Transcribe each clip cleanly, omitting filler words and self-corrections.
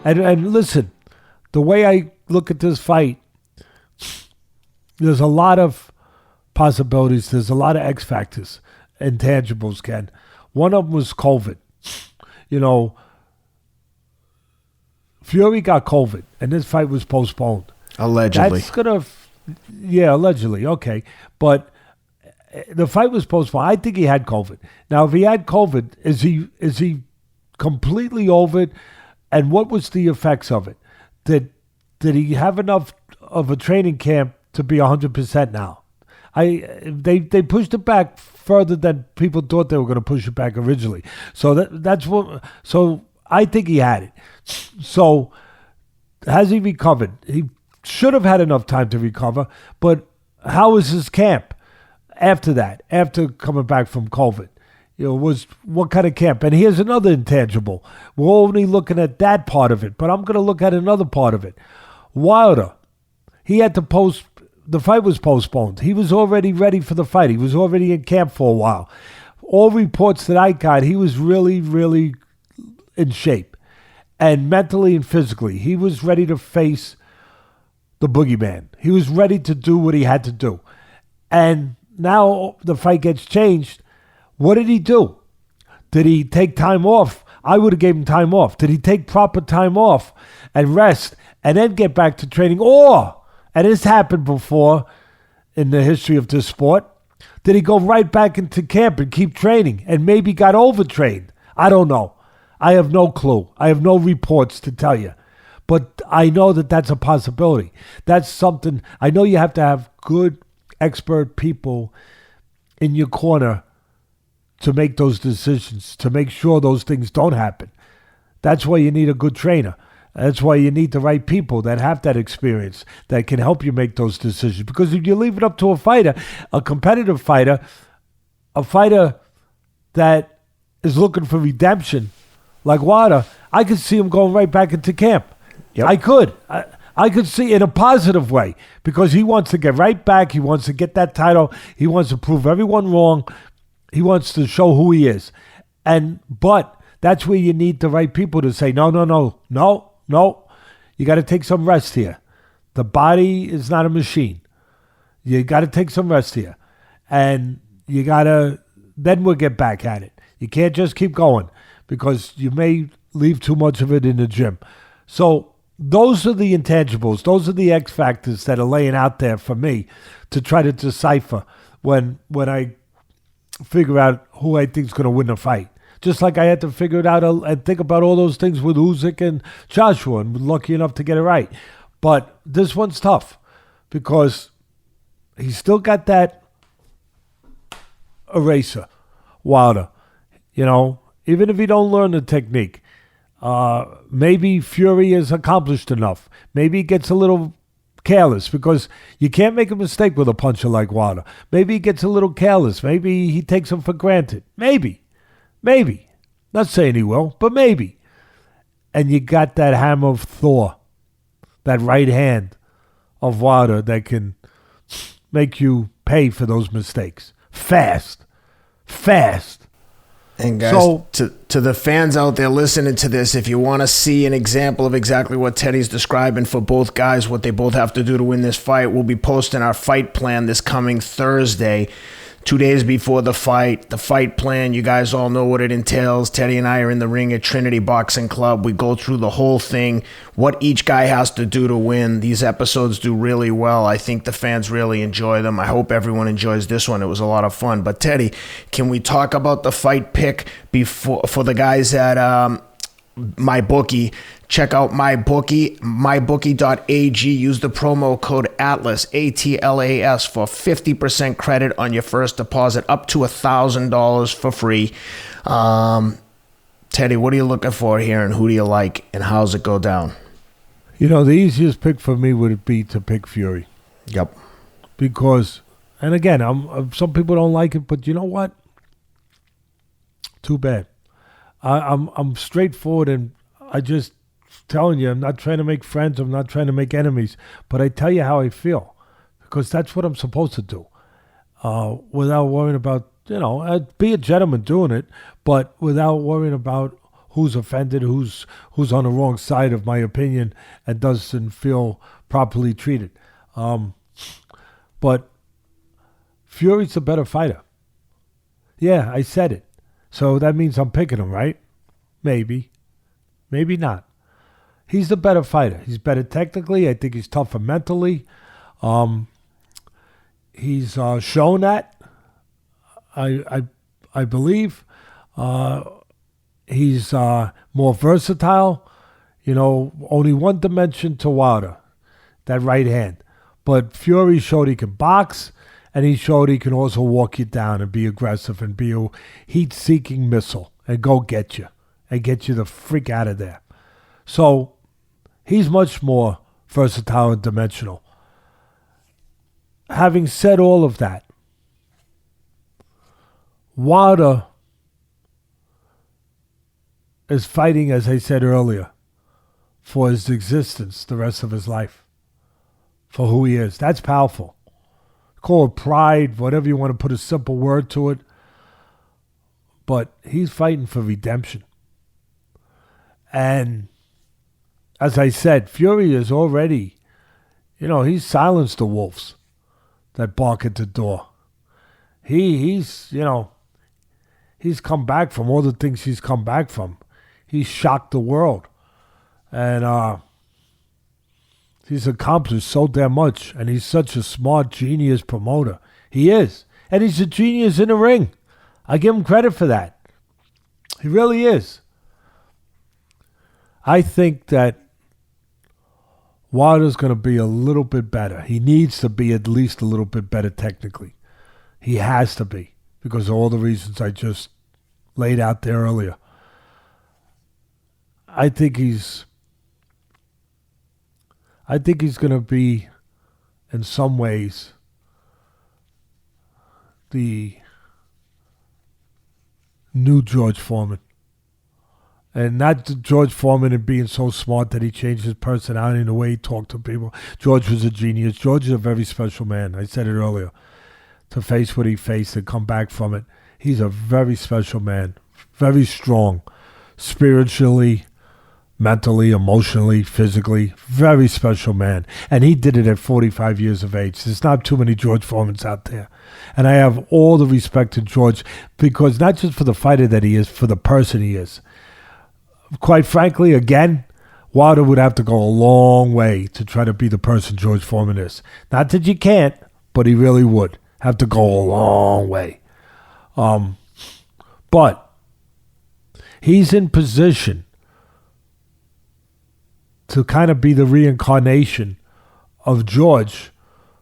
And listen, the way I look at this fight, there's a lot of possibilities. There's a lot of X factors, intangibles, Ken. One of them was COVID. You know, Fury got COVID, and this fight was postponed. Allegedly. That's going to, yeah, allegedly, okay. But the fight was postponed. I think he had COVID. Now, if he had COVID, is he completely over it? And what was the effects of it? Did he have enough of a training camp to be 100% now? They pushed it back further than people thought they were going to push it back originally. So that's what. So I think he had it. So has he recovered? He should have had enough time to recover. But how was his camp after that? After coming back from COVID, what kind of camp? And here's another intangible. We're only looking at that part of it, but I'm going to look at another part of it. Wilder, he had to the fight was postponed. He was already ready for the fight. He was already in camp for a while. All reports that I got, he was really, really in shape. And mentally and physically, he was ready to face the boogeyman. He was ready to do what he had to do. And now the fight gets changed. What did he do? Did he take time off? I would have gave him time off. Did he take proper time off and rest and then get back to training? Or, and this happened before in the history of this sport, did he go right back into camp and keep training and maybe got overtrained? I don't know. I have no clue. I have no reports to tell you. But I know that that's a possibility. That's something. I know you have to have good, expert people in your corner to make those decisions, to make sure those things don't happen. That's why you need a good trainer. That's why you need the right people that have that experience that can help you make those decisions. Because if you leave it up to a fighter, a competitive fighter, a fighter that is looking for redemption, like Wilder, I could see him going right back into camp. Yep. I could. I could see in a positive way because he wants to get right back. He wants to get that title. He wants to prove everyone wrong. He wants to show who he is. But that's where you need the right people to say, no. You got to take some rest here. The body is not a machine. You got to take some rest here. And you got to, then we'll get back at it. You can't just keep going because you may leave too much of it in the gym. So those are the intangibles. Those are the X factors that are laying out there for me to try to decipher when I figure out who I think is going to win the fight. Just like I had to figure it out and think about all those things with Usyk and Joshua and was lucky enough to get it right. But this one's tough because he's still got that eraser, Wilder. Even if he don't learn the technique, maybe Fury is accomplished enough. Maybe he gets a little careless because you can't make a mistake with a puncher like Wilder. Maybe he gets a little careless. Maybe he takes him for granted. Maybe. Not saying he will, but maybe. And you got that hammer of Thor, that right hand of Wilder that can make you pay for those mistakes. Fast. And guys, to the fans out there listening to this, if you want to see an example of exactly what Teddy's describing for both guys, what they both have to do to win this fight, we'll be posting our fight plan this coming Thursday, 2 days before the fight. The fight plan, you guys all know what it entails. Teddy and I are in the ring at Trinity Boxing Club. We go through the whole thing, what each guy has to do to win. These episodes do really well. I think the fans really enjoy them. I hope everyone enjoys this one. It was a lot of fun. But Teddy, can we talk about the fight pick for the guys at MyBookie? Check out MyBookie, mybookie.ag. Use the promo code ATLAS, ATLAS, for 50% credit on your first deposit, up to $1,000 for free. Teddy, what are you looking for here, and who do you like, and how's it go down? The easiest pick for me would be to pick Fury. Yep. Because, and again, some people don't like it, but you know what? Too bad. I'm straightforward, and I just telling you, I'm not trying to make friends. I'm not trying to make enemies. But I tell you how I feel, because that's what I'm supposed to do, without worrying about, be a gentleman doing it, but without worrying about who's offended, who's on the wrong side of my opinion and doesn't feel properly treated. But Fury's a better fighter. Yeah, I said it. So that means I'm picking him, right? Maybe. Maybe not. He's the better fighter. He's better technically. I think he's tougher mentally. He's shown that. I believe. He's more versatile. Only one dimension to Wilder, that right hand. But Fury showed he can box, and he showed he can also walk you down and be aggressive and be a heat-seeking missile and go get you and get you the freak out of there. So he's much more versatile and dimensional. Having said all of that, Wilder is fighting, as I said earlier, for his existence the rest of his life, for who he is. That's powerful. Call it pride, whatever you want to put a simple word to it. But he's fighting for redemption. And as I said, Fury is already, he's silenced the wolves that bark at the door. He's come back from all the things he's come back from. He's shocked the world. And he's accomplished so damn much. And he's such a smart, genius promoter. He is. And he's a genius in the ring. I give him credit for that. He really is. I think that Wilder's going to be a little bit better. He needs to be at least a little bit better technically. He has to be, because of all the reasons I just laid out there earlier. I think he's going to be, in some ways, the new George Foreman. And not George Foreman and being so smart that he changed his personality and the way he talked to people. George was a genius. George is a very special man. I said it earlier. To face what he faced and come back from it. He's a very special man. Very strong. Spiritually, mentally, emotionally, physically. Very special man. And he did it at 45 years of age. There's not too many George Foremans out there. And I have all the respect to George, because not just for the fighter that he is, for the person he is. Quite frankly, again, Wilder would have to go a long way to try to be the person George Foreman is. Not that you can't, but he really would have to go a long way. But he's in position to kind of be the reincarnation of George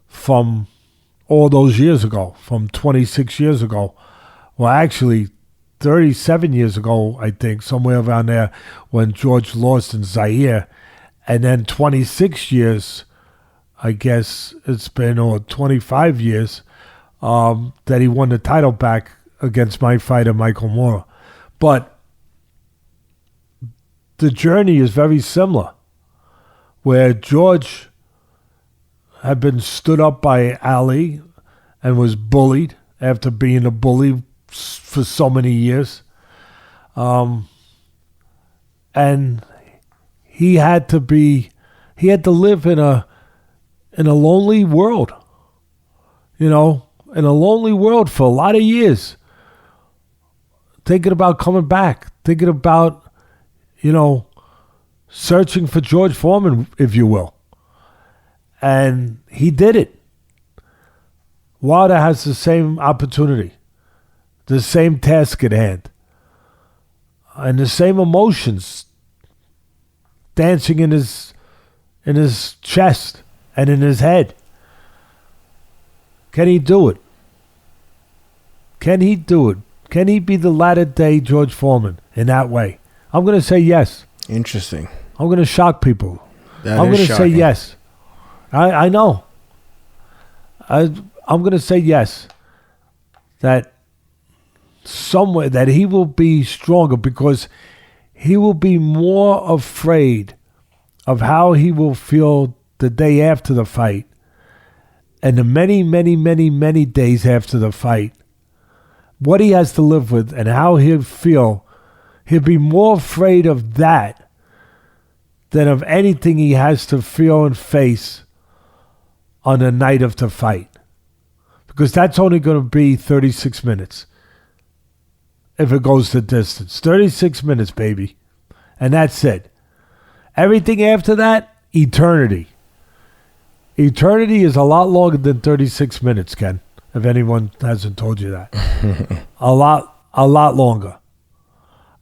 from all those years ago, from 26 years ago. Well, actually, 37 years ago, I think, somewhere around there, when George lost in Zaire. And then 26 years, I guess it's been, or 25 years, that he won the title back against my fighter, Michael Moore. But the journey is very similar, where George had been stood up by Ali and was bullied after being a bully for so many years. And he had to live in a lonely world, in a lonely world for a lot of years, thinking about coming back, thinking about, searching for George Foreman, if you will. And he did it. Wilder has the same opportunity, the same task at hand, and the same emotions dancing in his chest and in his head. Can he do it? Can he do it? Can he be the latter-day George Foreman in that way? I'm going to say yes. Interesting. I'm going to shock people. I'm going to say yes. I know. I'm going to say yes. That somewhere that he will be stronger, because he will be more afraid of how he will feel the day after the fight and the many, many, many, many days after the fight. What he has to live with and how he'll feel He'll be more afraid of that than of anything he has to feel and face on the night of the fight. Because that's only going to be 36 minutes. If it goes the distance. 36 minutes, baby. And that's it. Everything after that, eternity. Eternity is a lot longer than 36 minutes, Ken. If anyone hasn't told you that. A lot longer.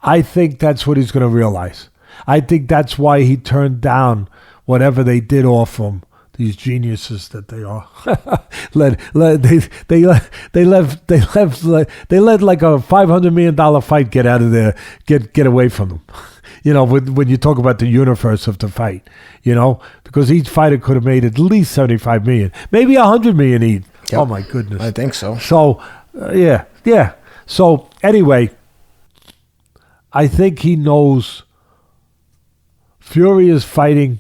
I think that's what he's going to realize. I think that's why he turned down whatever they did offer him. These geniuses that they are. They let like a $500 million fight get out of there, get away from them. You know, when you talk about the universe of the fight, you know, because each fighter could have made at least 75 million, maybe 100 million each. Yep. Oh my goodness. I think so. So, yeah. So anyway, I think he knows Fury is fighting,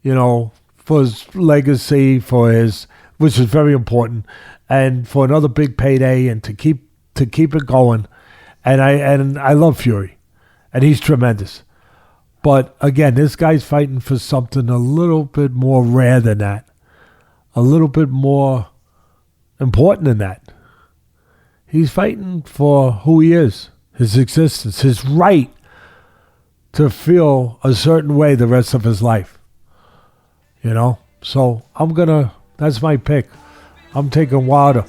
you know, for his legacy, which is very important, and for another big payday, and to keep it going. And I love Fury, and he's tremendous. But again, this guy's fighting for something a little bit more rare than that, a little bit more important than that. He's fighting for who he is, his existence, his right to feel a certain way the rest of his life. You know? So that's my pick. I'm taking Wilder.